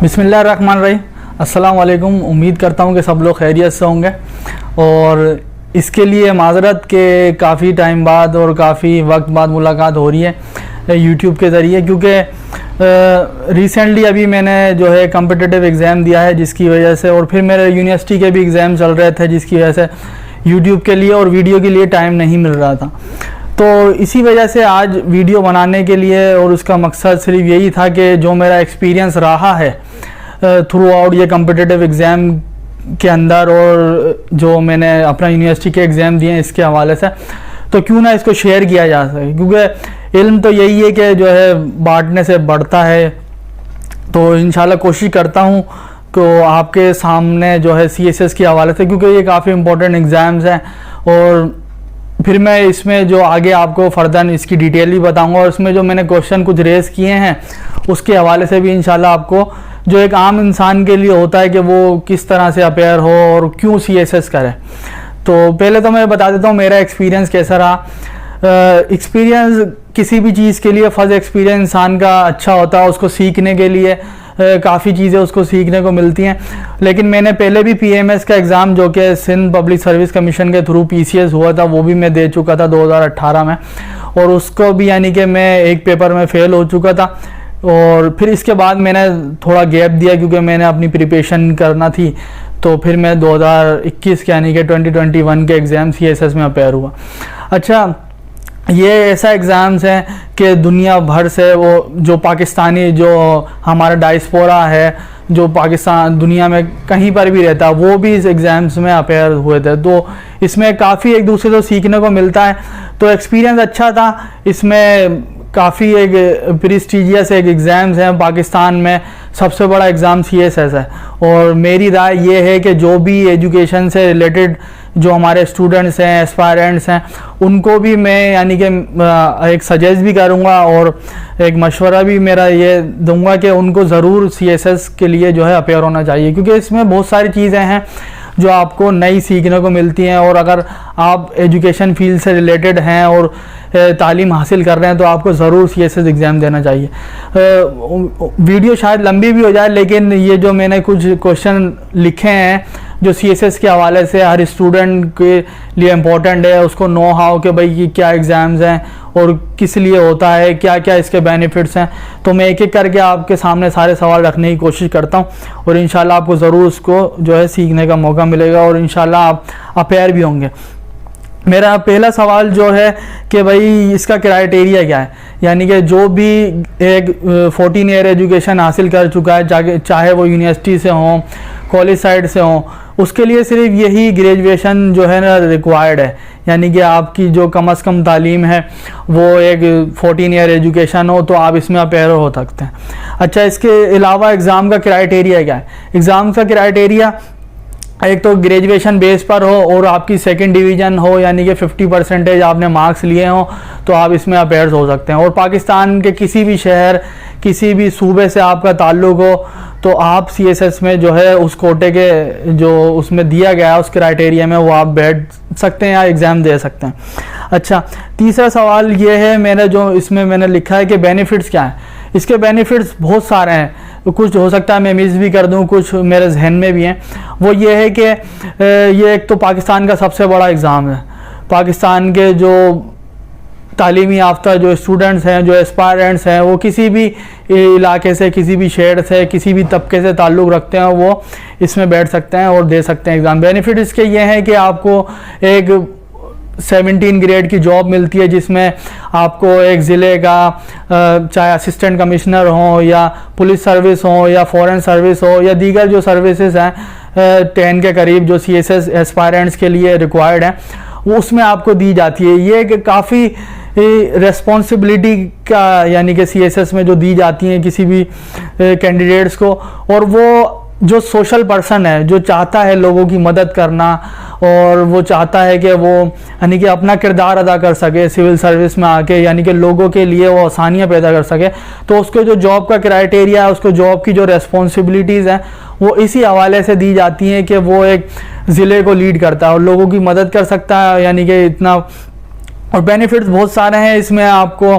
बिस्मिल्लाहिर्रहमानिर्रहीम। अस्सलाम वालेकुम। उम्मीद करता हूँ कि सब लोग खैरियत से होंगे और इसके लिए माज़रत के काफ़ी टाइम बाद और काफ़ी वक्त बाद मुलाकात हो रही है यूट्यूब के ज़रिए, क्योंकि रिसेंटली अभी मैंने जो है कम्पिटिटिव एग्ज़ाम दिया है, जिसकी वजह से और फिर मेरे यूनिवर्सिटी के भी एग्ज़ाम चल रहे थे, जिसकी वजह से यूट्यूब के लिए और वीडियो के लिए टाइम नहीं मिल रहा था। तो इसी वजह से आज वीडियो बनाने के लिए, और उसका मकसद सिर्फ यही था कि जो मेरा एक्सपीरियंस रहा है थ्रू आउट ये कम्पिटिटिव एग्ज़ाम के अंदर और जो मैंने अपना यूनिवर्सिटी के एग्ज़ाम दिए हैं इसके हवाले से, तो क्यों ना इसको शेयर किया जा सके, क्योंकि इल्म तो यही है कि जो है बांटने से बढ़ता है। तो इंशाल्लाह कोशिश करता हूँ कि आपके सामने जो है CSS के हवाले से, क्योंकि ये काफ़ी इम्पोर्टेंट एग्ज़ाम्स हैं, और फिर मैं इसमें जो आगे आपको फर्दर इसकी डिटेल भी बताऊंगा, और इसमें जो मैंने क्वेश्चन कुछ रेस किए हैं उसके हवाले से भी इंशाल्लाह आपको जो एक आम इंसान के लिए होता है कि वो किस तरह से अपेयर हो और क्यों CSS करे। तो पहले तो मैं बता देता हूँ मेरा एक्सपीरियंस कैसा रहा। एक्सपीरियंस किसी भी चीज़ के लिए फर्स्ट एक्सपीरियंस इंसान का अच्छा होता है, उसको सीखने के लिए काफ़ी चीज़ें उसको सीखने को मिलती हैं। लेकिन मैंने पहले भी PMS का एग्ज़ाम जो कि सिंध पब्लिक सर्विस कमीशन के थ्रू PCS हुआ था, वो भी मैं दे चुका था 2018 में, और उसको भी यानी कि मैं एक पेपर में फ़ेल हो चुका था। और फिर इसके बाद मैंने थोड़ा गैप दिया क्योंकि मैंने अपनी प्रिपरेशन करना थी, तो फिर मैं 2021 के यानी कि 2021 के एग्ज़ाम CSS में अपेयर हुआ। अच्छा, ये ऐसा एग्ज़ाम्स हैं कि दुनिया भर से वो जो पाकिस्तानी जो हमारा डायस्पोरा है, जो पाकिस्तान दुनिया में कहीं पर भी रहता है, वो भी इस एग्ज़ाम्स में अपेयर हुए थे। तो इसमें काफ़ी एक दूसरे से सीखने को मिलता है, तो एक्सपीरियंस अच्छा था। इसमें काफ़ी एक प्रेस्टीजियस एक एग्ज़ाम्स हैं, पाकिस्तान में सबसे बड़ा एग्ज़ाम CSS है। और मेरी राय ये है कि जो भी एजुकेशन से रिलेटेड जो हमारे स्टूडेंट्स हैं, एस्पायरेंट्स हैं, उनको भी मैं यानी कि एक सजेस्ट भी करूँगा और एक मशवरा भी मेरा ये दूंगा कि उनको ज़रूर CSS के लिए जो है अपेयर होना चाहिए, क्योंकि इसमें बहुत सारी चीज़ें हैं जो आपको नई सीखने को मिलती हैं। और अगर आप एजुकेशन फील्ड से रिलेटेड हैं और तालीम हासिल कर रहे हैं तो आपको ज़रूर CSS एग्ज़ाम देना चाहिए। वीडियो शायद लंबी भी हो जाए, लेकिन ये जो मैंने कुछ क्वेश्चन लिखे हैं जो CSS के हवाले से हर स्टूडेंट के लिए इम्पोर्टेंट है, उसको नो हाउ कि भाई ये क्या एग्ज़ाम्स हैं और किस लिए होता है, क्या क्या इसके बेनिफिट्स हैं, तो मैं एक एक करके आपके सामने सारे सवाल रखने की कोशिश करता हूँ, और इंशाल्लाह आपको ज़रूर उसको जो है सीखने का मौका मिलेगा और इंशाल्लाह आप अपेयर भी होंगे। मेरा पहला सवाल जो है कि भाई इसका क्राइटेरिया क्या है, यानी कि जो भी एक 14 ईयर एजुकेशन हासिल कर चुका है, चाहे वो यूनिवर्सिटी से हो, कॉलेज साइड से हो, उसके लिए सिर्फ यही ग्रेजुएशन जो है ना रिक्वायर्ड है, यानी कि आपकी जो कम से कम तालीम है वो एक 14 ईयर एजुकेशन हो, तो आप इसमें अपेयर हो सकते हैं। अच्छा, इसके अलावा एग्ज़ाम का क्राइटेरिया क्या है? एग्ज़ाम का क्राइटेरिया एक तो ग्रेजुएशन बेस पर हो और आपकी सेकंड डिवीज़न हो, यानी कि 50% आपने मार्क्स लिए हों, तो आप इसमें अपेयर्स हो सकते हैं। और पाकिस्तान के किसी भी शहर, किसी भी सूबे से आपका ताल्लुक़ हो, तो आप CSS में जो है उस कोटे के जो उसमें दिया गया है उस क्राइटेरिया में वो आप बैठ सकते हैं या एग्ज़ाम दे सकते हैं। अच्छा, तीसरा सवाल ये है मेरा जो इसमें मैंने लिखा है कि बेनिफिट्स क्या है। इसके बेनिफिट्स बहुत सारे हैं, कुछ हो सकता है मैं मिस भी कर दूं, कुछ मेरे जहन में भी हैं। वो ये है कि ये एक तो पाकिस्तान का सबसे बड़ा एग्ज़ाम है। पाकिस्तान के जो तालीमी याफ्ता जो स्टूडेंट्स हैं, जो एस्पायरेंट्स हैं, वो किसी भी इलाके से, किसी भी शहर से, किसी भी तबके से ताल्लुक़ रखते हैं, वो इसमें बैठ सकते हैं और दे सकते हैं एग्ज़ाम। बेनिफिट इसके ये हैं कि आपको एक 17 ग्रेड की जॉब मिलती है, जिसमें आपको एक ज़िले का चाहे असिस्टेंट कमिश्नर हो या पुलिस सर्विस हो या फॉरेन सर्विस हो या दीगर जो सर्विसेज हैं 10 के करीब जो CSS एस्पायरेंट्स के लिए रिक्वायर्ड हैं, वो उसमें आपको दी जाती है। ये काफ़ी रेस्पॉन्सिबिलिटी का यानी कि CSS में जो दी जाती हैं किसी भी कैंडिडेट्स को, और वो जो सोशल पर्सन है, जो चाहता है लोगों की मदद करना और वो चाहता है कि वो यानी कि अपना किरदार अदा कर सके सिविल सर्विस में आके, यानी कि लोगों के लिए वो आसानियाँ पैदा कर सके, तो उसको जो जॉब का क्राइटेरिया है, उसको जॉब की जो रेस्पॉन्सिबिलिटीज़ हैं वो इसी हवाले से दी जाती हैं कि वो एक ज़िले को लीड करता है और लोगों की मदद कर सकता है, यानी कि इतना और बेनिफिट्स बहुत सारे हैं इसमें। आपको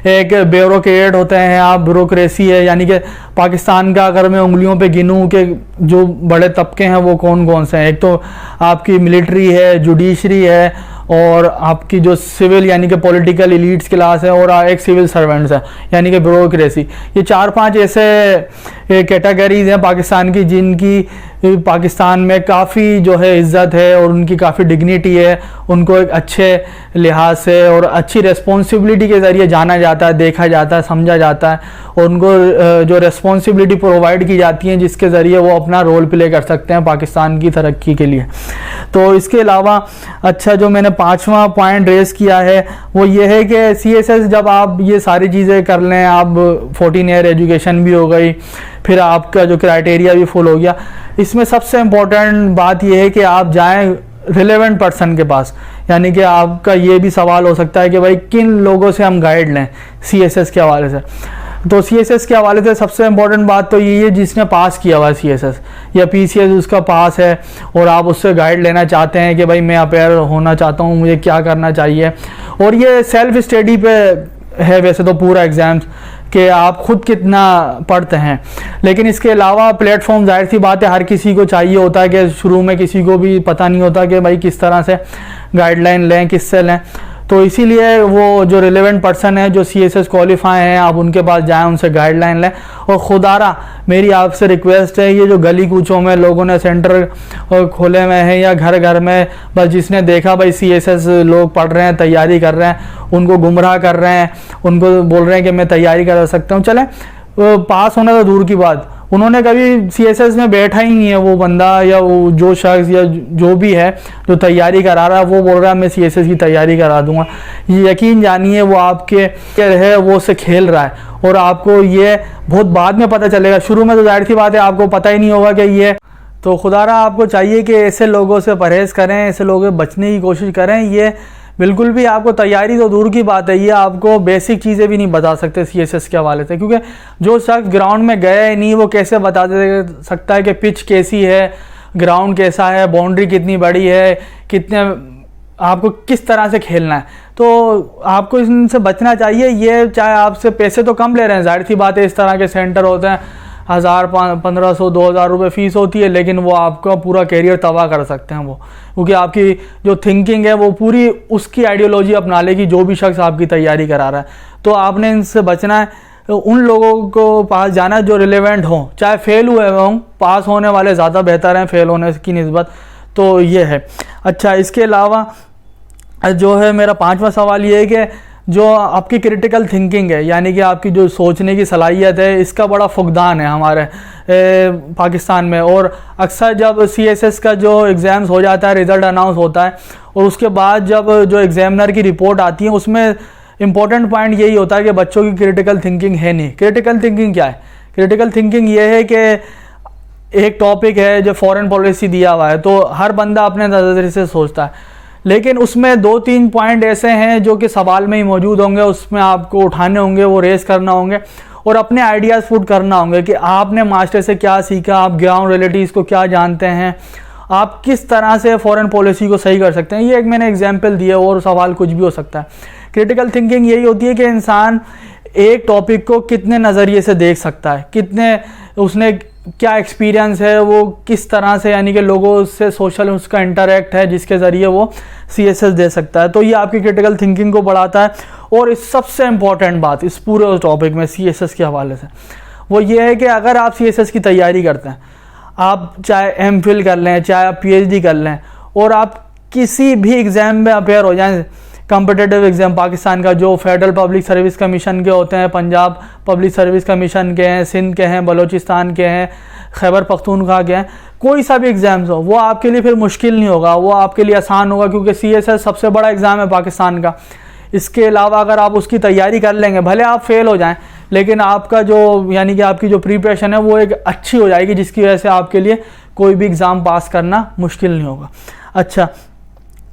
एक ब्यूरोक्रेट होते हैं, आप ब्यूरोक्रेसी है, यानी कि पाकिस्तान का अगर मैं उंगलियों पे गिनूं कि जो बड़े तबके हैं वो कौन कौन से हैं, एक तो आपकी मिलिट्री है, जुडिशरी है, और आपकी जो सिविल यानी कि पॉलिटिकल एलीट्स क्लास है, और एक सिविल सर्वेंट्स है यानी कि ब्यूरोक्रेसी। ये 4-5 ऐसे कैटेगरीज हैं पाकिस्तान की जिनकी पाकिस्तान में काफ़ी जो है इज़्ज़त है और उनकी काफ़ी डिग्निटी है, उनको एक अच्छे लिहाज से और अच्छी रिस्पॉन्सिबिलिटी के ज़रिए जाना जाता है, देखा जाता है, समझा जाता है, और उनको जो रिस्पॉन्सिबिलिटी प्रोवाइड की जाती है जिसके ज़रिए वो अपना रोल प्ले कर सकते हैं पाकिस्तान की तरक्की के लिए। तो इसके अलावा अच्छा जो मैंने 5वां पॉइंट रेस किया है वो ये है कि CSS जब आप ये सारी चीज़ें कर लें, आप 14 ईयर एजुकेशन भी हो गई, फिर आपका जो क्राइटेरिया भी फुल हो गया, इसमें सबसे इम्पोर्टेंट बात यह है कि आप जाएं रिलेवेंट पर्सन के पास। यानी कि आपका ये भी सवाल हो सकता है कि भाई किन लोगों से हम गाइड लें CSS के हवाले से। तो CSS के हवाले से सबसे इम्पोर्टेंट बात तो ये है जिसने पास किया हुआ है CSS या PCS उसका पास है और आप उससे गाइड लेना चाहते हैं कि भाई मैं अपेयर होना चाहता हूँ, मुझे क्या करना चाहिए। और ये सेल्फ स्टडी पे है वैसे तो पूरा एग्ज़ाम्स कि आप खुद कितना पढ़ते हैं, लेकिन इसके अलावा प्लेटफॉर्म जाहिर सी बात है हर किसी को चाहिए होता है कि शुरू में किसी को भी पता नहीं होता कि भाई किस तरह से गाइडलाइन लें, किससे लें। तो इसीलिए वो जो रिलेवेंट पर्सन है जो CSS क्वालिफाई हैं आप उनके पास जाएं, उनसे गाइडलाइन लें। और खुदारा मेरी आपसे रिक्वेस्ट है, ये जो गली कूचों में लोगों ने सेंटर खोले हुए हैं या घर घर में बस जिसने देखा भाई CSS लोग पढ़ रहे हैं, तैयारी कर रहे हैं, उनको गुमराह कर रहे हैं, उनको बोल रहे हैं कि मैं तैयारी कर सकता हूँ, चलें पास होना तो दूर की बात, उन्होंने कभी CSS में बैठा ही नहीं है वो बंदा या वो जो शख्स या जो भी है जो तैयारी करा रहा है, वो बोल रहा है मैं CSS की तैयारी करा दूंगा। ये यकीन जानिए वो आपके है वो से खेल रहा है और आपको ये बहुत बाद में पता चलेगा। शुरू में तो जाहिर सी बात है आपको पता ही नहीं होगा कि ये। तो खुदारा आपको चाहिए कि ऐसे लोगों से परहेज़ करें, ऐसे लोगों से बचने की कोशिश करें। ये बिल्कुल भी आपको तैयारी तो दूर की बात है, ये आपको बेसिक चीज़ें भी नहीं बता सकते CSS के हवाले से, क्योंकि जो शख्स ग्राउंड में गया ही नहीं वो कैसे बता सकता है कि पिच कैसी है, ग्राउंड कैसा है, बाउंड्री कितनी बड़ी है, कितने आपको किस तरह से खेलना है। तो आपको इनसे बचना चाहिए। ये चाहे आपसे पैसे तो कम ले रहे हैं, जाहिर सी बात है इस तरह के सेंटर होते हैं 1000, 1500, 2000 रुपये फ़ीस होती है, लेकिन वो आपका पूरा कैरियर तबाह कर सकते हैं वो, क्योंकि आपकी जो थिंकिंग है वो पूरी उसकी आइडियोलॉजी अपना लेगी जो भी शख्स आपकी तैयारी करा रहा है। तो आपने इनसे बचना है, उन लोगों को पास जाना है जो रिलेवेंट हों, चाहे फेल हुए हों, पास होने वाले ज़्यादा बेहतर हैं फेल होने की निस्बत। तो ये है। अच्छा, इसके अलावा जो है मेरा 5वां सवाल ये है कि जो आपकी क्रिटिकल थिंकिंग है, यानी कि आपकी जो सोचने की सलाहियत है, इसका बड़ा फुकदान है हमारे पाकिस्तान में। और अक्सर जब CSS का जो एग्ज़ाम्स हो जाता है, रिज़ल्ट अनाउंस होता है और उसके बाद जब जो एग्ज़ामिनर की रिपोर्ट आती है उसमें इम्पोर्टेंट पॉइंट यही होता है कि बच्चों की क्रिटिकल थिंकिंग है नहीं। क्रिटिकल थिंकिंग क्या है? क्रिटिकल थिंकिंग ये है कि एक टॉपिक है जो फॉरेन पॉलिसी दिया हुआ है, तो हर बंदा अपने नज़रिए से सोचता है, लेकिन उसमें 2-3 पॉइंट ऐसे हैं जो कि सवाल में ही मौजूद होंगे, उसमें आपको उठाने होंगे, वो रेस करना होंगे और अपने आइडियाज़ पुट करना होंगे कि आपने मास्टर से क्या सीखा, आप ग्राउंड रियलिटीज़ को क्या जानते हैं, आप किस तरह से फॉरेन पॉलिसी को सही कर सकते हैं। ये एक मैंने एग्जांपल दिया और सवाल कुछ भी हो सकता है। क्रिटिकल थिंकिंग यही होती है कि इंसान एक टॉपिक को कितने नज़रिए से देख सकता है, कितने उसने क्या एक्सपीरियंस है, वो किस तरह से यानी कि लोगों से सोशल उसका इंटरेक्ट है जिसके ज़रिए वो CSS दे सकता है। तो ये आपकी क्रिटिकल थिंकिंग को बढ़ाता है। और इस सबसे इम्पॉर्टेंट बात इस पूरे टॉपिक में CSS के हवाले से वो ये है कि अगर आप CSS की तैयारी करते हैं, आप चाहे MPhil कर लें, चाहे आप PhD कर लें और आप किसी भी एग्ज़ाम में अपेयर हो जाएं, कॉम्पिटिटिव एग्ज़ाम पाकिस्तान का जो फेडरल पब्लिक सर्विस कमीशन के होते हैं, पंजाब पब्लिक सर्विस कमीशन के हैं, सिंध के हैं, बलूचिस्तान के हैं, खैबर पख्तूनख्वा के हैं, कोई सा भी एग्ज़ाम्स हो वो आपके लिए फिर मुश्किल नहीं होगा, वो आपके लिए आसान होगा, क्योंकि CSS सबसे बड़ा एग्ज़ाम है पाकिस्तान का। इसके अलावा अगर आप उसकी तैयारी कर लेंगे, भले आप फेल हो जाएं, लेकिन आपका जो यानी कि आपकी जो प्रिपरेशन है वो एक अच्छी हो जाएगी, जिसकी वजह से आपके लिए कोई भी एग्ज़ाम पास करना मुश्किल नहीं होगा। अच्छा,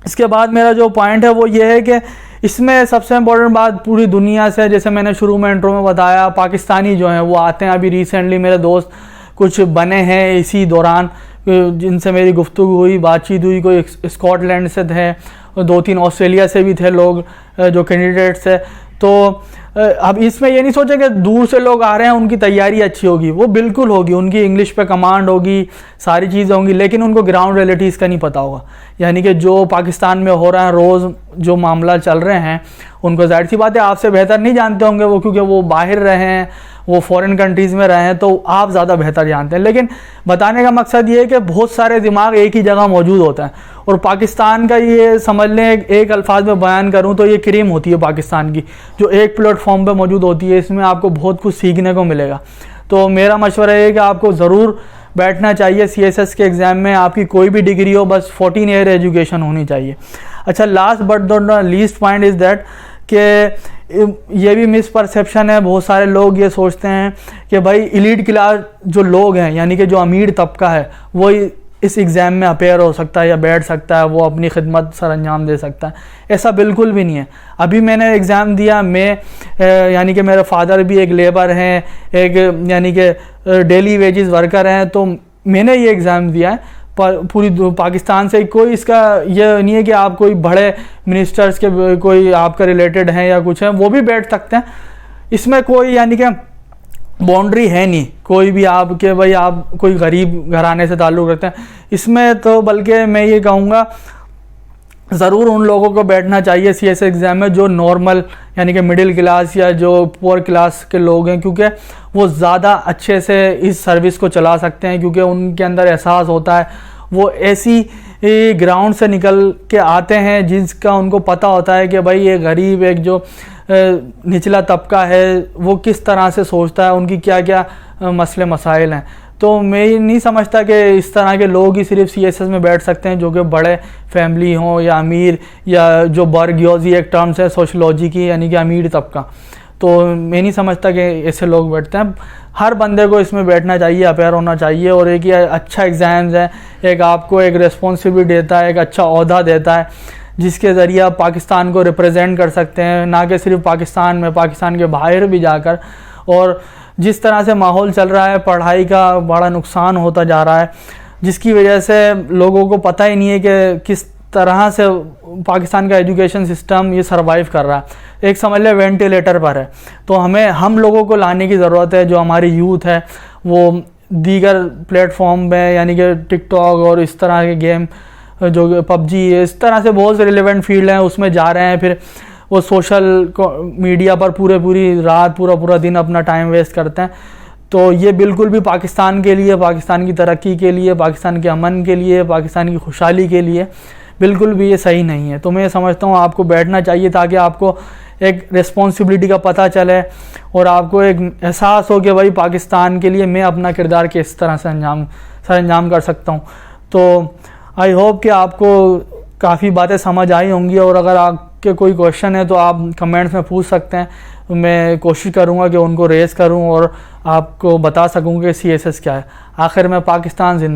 इसके बाद मेरा जो पॉइंट है वो ये है कि इसमें सबसे इम्पोर्टेंट बात पूरी दुनिया से, जैसे मैंने शुरू में इंट्रो में बताया, पाकिस्तानी जो हैं वो आते हैं। अभी रिसेंटली मेरे दोस्त कुछ बने हैं इसी दौरान जिनसे मेरी गुफ्तगू हुई, बातचीत हुई, कोई स्कॉटलैंड से थे 2-3 ऑस्ट्रेलिया से भी थे लोग जो कैंडिडेट्स है। तो अब इसमें ये नहीं सोचे कि दूर से लोग आ रहे हैं उनकी तैयारी अच्छी होगी, वो बिल्कुल होगी, उनकी इंग्लिश पे कमांड होगी, सारी चीज़ें होंगी, लेकिन उनको ग्राउंड रियलिटीज़ का नहीं पता होगा। यानी कि जो पाकिस्तान में हो रहा है, रोज़ जो मामला चल रहे हैं, उनको जाहिर सी बात है आपसे बेहतर नहीं जानते होंगे वो, क्योंकि वो बाहर रहे हैं, वो फॉरेन कंट्रीज़ में रहे हैं, तो आप ज़्यादा बेहतर जानते हैं। लेकिन बताने का मकसद ये है कि बहुत सारे दिमाग एक ही जगह मौजूद होते हैं, और पाकिस्तान का ये समझ लें, एक अल्फाज में बयान करूं तो ये क्रीम होती है पाकिस्तान की, जो एक प्लेटफॉर्म पे मौजूद होती है। इसमें आपको बहुत कुछ सीखने को मिलेगा। तो मेरा मशवरा है कि आपको ज़रूर बैठना चाहिए CSS के एग्ज़ाम में। आपकी कोई भी डिग्री हो, बस 14 ईयर एजुकेशन होनी चाहिए। अच्छा, last but not least point is that कि ये भी मिसपरसेप्शन है, बहुत सारे लोग ये सोचते हैं कि भाई एलीट क्लास जो लोग हैं, यानी कि जो अमीर तबका है, वो इस एग्ज़ाम में अपेयर हो सकता है या बैठ सकता है, वो अपनी खिदमत सर अंजाम दे सकता है। ऐसा बिल्कुल भी नहीं है। अभी मैंने एग्ज़ाम दिया, मैं यानी कि मेरे फादर भी एक लेबर हैं, एक यानी कि डेली वेजेस वर्कर हैं, तो मैंने ये एग्ज़ाम दिया है। पर पूरी पाकिस्तान से कोई इसका ये नहीं है कि आप कोई बड़े मिनिस्टर्स के कोई आपका रिलेटेड हैं या कुछ है, वो भी बैठ सकते हैं। इसमें कोई यानी कि बाउंड्री है नहीं, कोई भी आपके भाई आप कोई गरीब घराने से ताल्लुक़ रखते हैं इसमें, तो बल्कि मैं ये कहूँगा ज़रूर उन लोगों को बैठना चाहिए CSS एग्ज़ाम में जो नॉर्मल यानी कि मिडिल क्लास या जो पुअर क्लास के लोग हैं, क्योंकि वो ज़्यादा अच्छे से इस सर्विस को चला सकते हैं, क्योंकि उनके अंदर एहसास होता है, वो ऐसी ग्राउंड से निकल के आते हैं जिसका उनको पता होता है कि भाई ये गरीब एक जो निचला तबका है वो किस तरह से सोचता है, उनकी क्या क्या मसले मसाइल हैं। तो मैं ये नहीं समझता कि इस तरह के लोग ही सिर्फ CSS में बैठ सकते हैं जो कि बड़े फैमिली हों या अमीर, या जो बर्गियोजी एक टर्म्स है सोशलॉजी की, यानी कि अमीर तबका। तो मैं नहीं समझता कि ऐसे लोग बैठते हैं। हर बंदे को इसमें बैठना चाहिए, अपेयर होना चाहिए, और एक ये अच्छा एग्ज़ाम्स है, एक आपको एक रिस्पॉन्सिबिलिटी देता है, एक अच्छा ओहदा देता है, जिसके ज़रिए आप पाकिस्तान को रिप्रेजेंट कर सकते हैं, ना कि सिर्फ पाकिस्तान में, पाकिस्तान के बाहर भी जाकर। और जिस तरह से माहौल चल रहा है, पढ़ाई का बड़ा नुकसान होता जा रहा है, जिसकी वजह से लोगों को पता ही नहीं है कि किस तरह से पाकिस्तान का एजुकेशन सिस्टम ये सरवाइव कर रहा है। एक समझ लें वेंटिलेटर पर है। तो हम लोगों को लाने की ज़रूरत है, जो हमारी यूथ है वो दीगर प्लेटफॉर्म में यानी कि टिकटॉक और इस तरह के गेम जो PUBG, इस तरह से बहुत से रिलेवेंट फील्ड हैं उसमें जा रहे हैं, फिर वो सोशल मीडिया पर पूरी रात पूरा दिन अपना टाइम वेस्ट करते हैं। तो ये बिल्कुल भी पाकिस्तान के लिए, पाकिस्तान की तरक्की के लिए, पाकिस्तान के अमन के लिए, पाकिस्तान की खुशहाली के लिए बिल्कुल भी ये सही नहीं है। तो मैं समझता हूँ आपको बैठना चाहिए ताकि आपको एक रिस्पॉन्सिबिलिटी का पता चले और आपको एक एहसास हो कि भाई पाकिस्तान के लिए मैं अपना किरदार किस तरह से अंजाम कर सकता हूँ। तो आई होप कि आपको काफ़ी बातें समझ आई होंगी, और अगर आपके कोई क्वेश्चन है तो आप कमेंट्स में पूछ सकते हैं। मैं कोशिश करूँगा कि उनको रेज़ करूँ और आपको बता सकूँ कि CSS क्या है। आखिर में पाकिस्तान